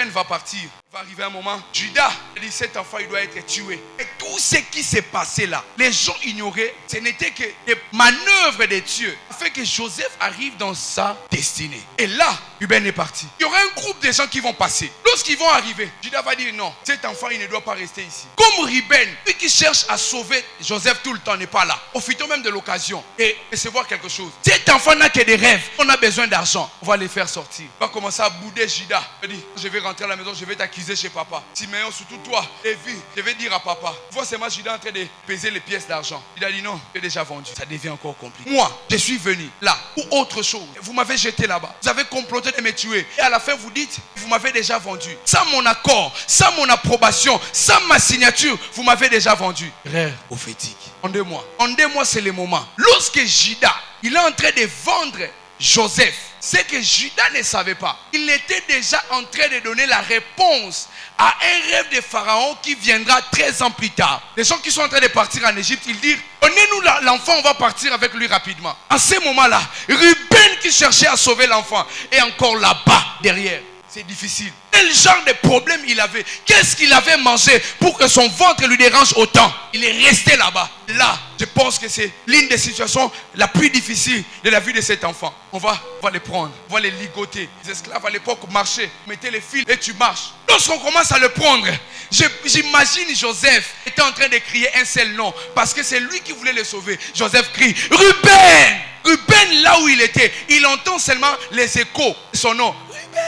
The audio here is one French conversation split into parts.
Ruben va partir. Il va arriver un moment. Judas dit cet enfant il doit être tué. Et tout ce qui s'est passé là, les gens ignoraient. Ce n'était que des manœuvres de Dieu. Fait que Joseph arrive dans sa destinée. Et là, Ruben est parti. Il y aura un groupe de gens qui vont passer. Lorsqu'ils vont arriver, Judas va dire non, cet enfant il ne doit pas rester ici. Comme Ruben, lui qui cherche à sauver Joseph tout le temps n'est pas là. Profitons même de l'occasion et recevoir quelque chose. Cet enfant n'a que des rêves. On a besoin d'argent. On va les faire sortir. On va commencer à bouder Judas. Il dit, je vais rentrer à la maison, je vais t'accuser chez papa. Siméon, surtout toi, Lévi, je vais dire à papa. Vois seulement Judas en train de peser les pièces d'argent. Il a dit non, j'ai déjà vendu. Ça devient encore compliqué. Moi, je suis venu là pour autre chose. Vous m'avez jeté là-bas. Vous avez comploté de me tuer. Et à la fin, vous dites, vous m'avez déjà vendu. Sans mon accord, sans mon approbation, sans ma signature, vous m'avez déjà vendu. Rêve prophétique. En 2 mois. En 2 mois, c'est le moment. Lorsque Judas, il est en train de vendre Joseph, c'est que Judas ne savait pas. Il était déjà en train de donner la réponse à un rêve de Pharaon qui viendra 13 ans plus tard. Les gens qui sont en train de partir en Égypte, ils disent, donnez-nous l'enfant, on va partir avec lui rapidement. À ce moment-là, Ruben qui cherchait à sauver l'enfant est encore là-bas, derrière. C'est difficile. Quel genre de problème il avait? Qu'est-ce qu'il avait mangé pour que son ventre lui dérange autant? Il est resté là-bas. Là, je pense que c'est l'une des situations la plus difficile de la vie de cet enfant. On va les prendre, on va les ligoter. Les esclaves à l'époque marchaient, mettaient les fils et tu marches. Lorsqu'on commence à le prendre, j'imagine Joseph était en train de crier un seul nom parce que c'est lui qui voulait le sauver. Joseph crie, Ruben! Ruben, là où il était, il entend seulement les échos de son nom. Ruben!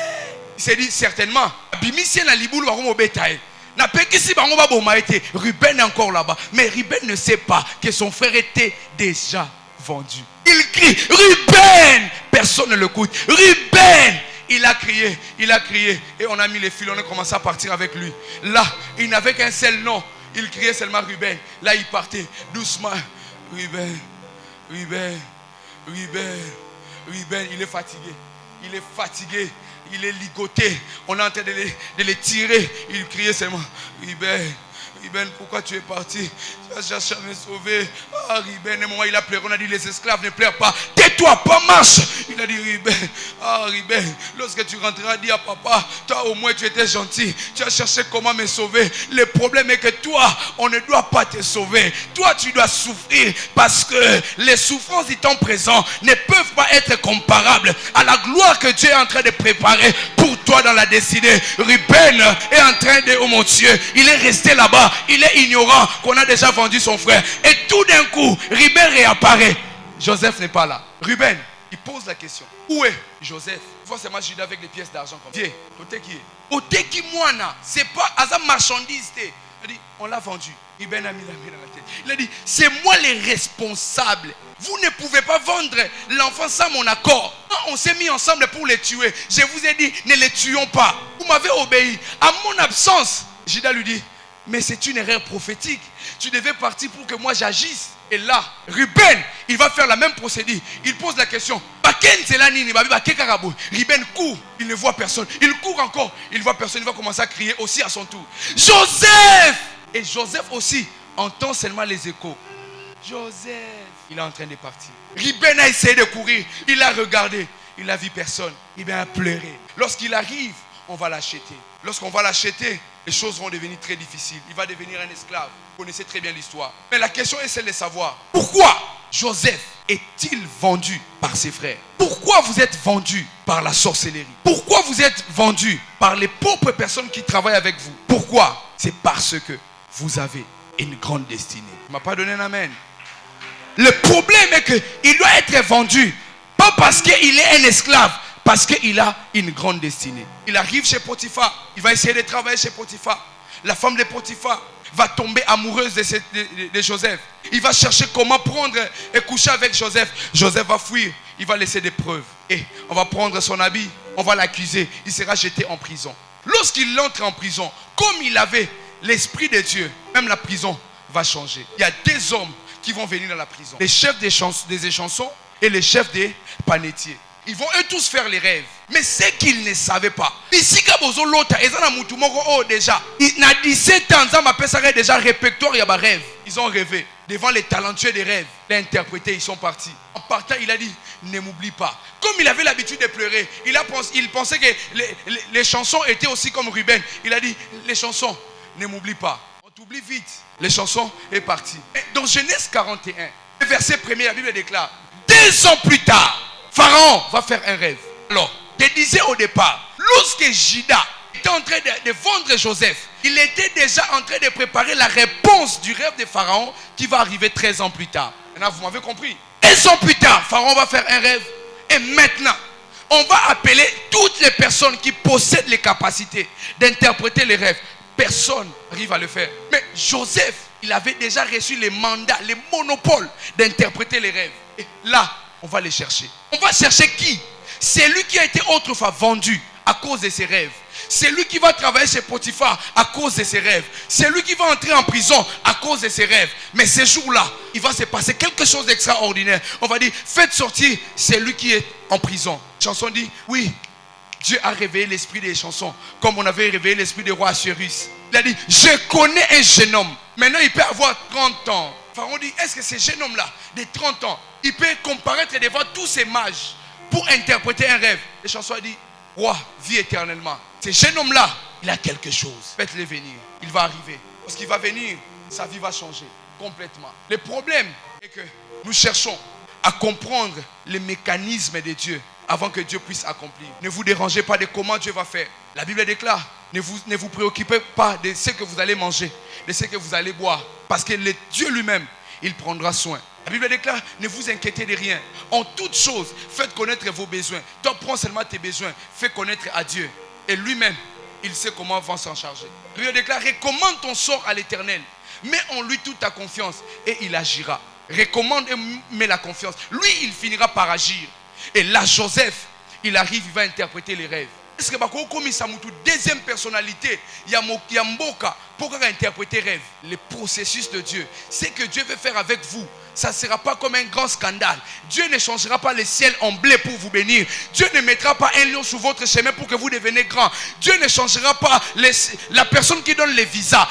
Il s'est dit certainement, Ruben est encore là-bas. Mais Ruben ne sait pas que son frère était déjà vendu. Il crie, Ruben! Personne ne l'écoute. Ruben! Il a crié. Et on a mis les fils, on a commencé à partir avec lui. Là, il n'avait qu'un seul nom. Il criait seulement Ruben. Là, il partait doucement. Ruben, il est fatigué. Il est ligoté. On est en train de les tirer. Il criait seulement, Ruben, pourquoi tu es parti? Tu as cherché à me sauver. Ah, Ruben, et moment il a pleuré. On a dit, les esclaves ne pleurent pas. Tais-toi, pas marche. Il a dit, Ruben, Ruben, lorsque tu rentreras, dis à papa, toi au moins tu étais gentil. Tu as cherché comment me sauver. Le problème est que toi, on ne doit pas te sauver. Toi, tu dois souffrir parce que les souffrances du temps présent ne peuvent pas être comparables à la gloire que Dieu est en train de préparer pour toi dans la destinée. Ruben est en train de, oh mon Dieu, il est resté là-bas. Il est ignorant qu'on a déjà vendu son frère. Et tout d'un coup, Ruben réapparaît. Joseph n'est pas là. Ruben, il pose la question. Où est Joseph? Forcément, Judas avec les pièces d'argent comme ça. Viens, côté qui est? Côté qui moina. C'est pas à sa marchandise. Il dit, on l'a vendu. Ruben a mis la main dans la tête. Il a dit, c'est moi les responsables. Vous ne pouvez pas vendre l'enfant sans mon accord. On s'est mis ensemble pour les tuer. Je vous ai dit, ne les tuons pas. Vous m'avez obéi. À mon absence, Judas lui dit, mais c'est une erreur prophétique. Tu devais partir pour que moi j'agisse. Et là, Ruben, il va faire la même procédure. Il pose la question. Ruben court, il ne voit personne. Il court encore, il ne voit personne. Il va commencer à crier aussi à son tour. Joseph! Et Joseph aussi entend seulement les échos. Joseph, il est en train de partir. Ruben a essayé de courir. Il a regardé. Il n'a vu personne. Ruben a pleuré. Lorsqu'il arrive, on va l'acheter. Lorsqu'on va l'acheter, les choses vont devenir très difficiles. Il va devenir un esclave. Vous connaissez très bien l'histoire. Mais la question est celle de savoir pourquoi Joseph est-il vendu par ses frères? Pourquoi vous êtes vendu par la sorcellerie? Pourquoi vous êtes vendu par les pauvres personnes qui travaillent avec vous? Pourquoi? C'est parce que vous avez une grande destinée. Il ne m'a pas donné un amen. Le problème est qu'il doit être vendu, pas parce qu'il est un esclave, parce qu'il a une grande destinée. Il arrive chez Potiphar. Il va essayer de travailler chez Potiphar. La femme de Potiphar va tomber amoureuse de Joseph. Il va chercher comment prendre et coucher avec Joseph. Joseph va fuir. Il va laisser des preuves. Et on va prendre son habit. On va l'accuser. Il sera jeté en prison. Lorsqu'il entre en prison, comme il avait l'esprit de Dieu, même la prison va changer. Il y a 2 hommes qui vont venir dans la prison. Les chefs des échansons et les chefs des panetiers. Ils vont eux tous faire les rêves. Mais c'est qu'ils ne savaient pas. Ici, quand vous avez l'autre, ils ont déjà. Il a 17 ans, ils ont déjà répertoire, il y a un rêve. Ils ont rêvé. Devant les talentueux des rêves, l'interpréter, ils sont partis. En partant, il a dit, ne m'oublie pas. Comme il avait l'habitude de pleurer, il pensait que les chansons étaient aussi comme Ruben. Il a dit, les chansons, ne m'oublie pas. On t'oublie vite. Les chansons est parti. Dans Genèse 41, verset 1er, la Bible déclare, 2 ans plus tard, Pharaon va faire un rêve. Alors, je disais au départ, lorsque Judas était en train de vendre Joseph, il était déjà en train de préparer la réponse du rêve de Pharaon qui va arriver 13 ans plus tard. Maintenant, vous m'avez compris. 13 ans plus tard, Pharaon va faire un rêve. Et maintenant, on va appeler toutes les personnes qui possèdent les capacités d'interpréter les rêves. Personne n'arrive à le faire. Mais Joseph, il avait déjà reçu les mandats, les monopoles d'interpréter les rêves. Et là, on va les chercher. On va chercher qui? C'est lui qui a été autrefois vendu à cause de ses rêves. C'est lui qui va travailler chez Potiphar à cause de ses rêves. C'est lui qui va entrer en prison à cause de ses rêves. Mais ce jour-là, il va se passer quelque chose d'extraordinaire. On va dire, faites sortir celui qui est en prison. La chanson dit, oui, Dieu a réveillé l'esprit des chansons, comme on avait réveillé l'esprit du roi Assuérus. Il a dit, je connais un jeune homme. Maintenant, il peut avoir 30 ans. Pharaon dit, est-ce que ce jeune homme-là, de 30 ans, il peut comparaître devant tous ces mages pour interpréter un rêve? Les chansons a dit, roi, vis éternellement. Ce jeune homme-là, il a quelque chose. Faites-le venir. Il va arriver. Parce qu'il va venir, sa vie va changer complètement. Le problème est que nous cherchons à comprendre les mécanismes de Dieu avant que Dieu puisse accomplir. Ne vous dérangez pas de comment Dieu va faire. La Bible déclare, ne vous préoccupez pas de ce que vous allez manger, de ce que vous allez boire. Parce que le Dieu lui-même, il prendra soin. La Bible déclare, ne vous inquiétez de rien. En toutes choses, faites connaître vos besoins. Toi, prends seulement tes besoins. Fais connaître à Dieu. Et lui-même, il sait comment va s'en charger. La Bible déclare, recommande ton sort à l'Éternel. Mets en lui toute ta confiance et il agira. Recommande et mets la confiance. Lui, il finira par agir. Et là, Joseph, il arrive, il va interpréter les rêves. Est-ce que comme ça deuxième personnalité, il y a Mboka pour interpréter rêve. Le processus de Dieu, ce que Dieu veut faire avec vous, ça ne sera pas comme un grand scandale. Dieu ne changera pas le ciel en blé pour vous bénir. Dieu ne mettra pas un lion sur votre chemin pour que vous deveniez grand. Dieu ne changera pas la personne qui donne les visas.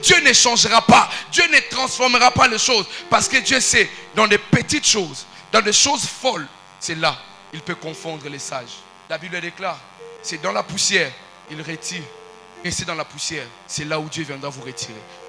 Dieu ne changera pas. Dieu ne transformera pas les choses. Parce que Dieu sait, dans des petites choses, dans des choses folles, c'est là, il peut confondre les sages. La Bible déclare, c'est dans la poussière, il retire. Et c'est dans la poussière, c'est là où Dieu viendra vous retirer.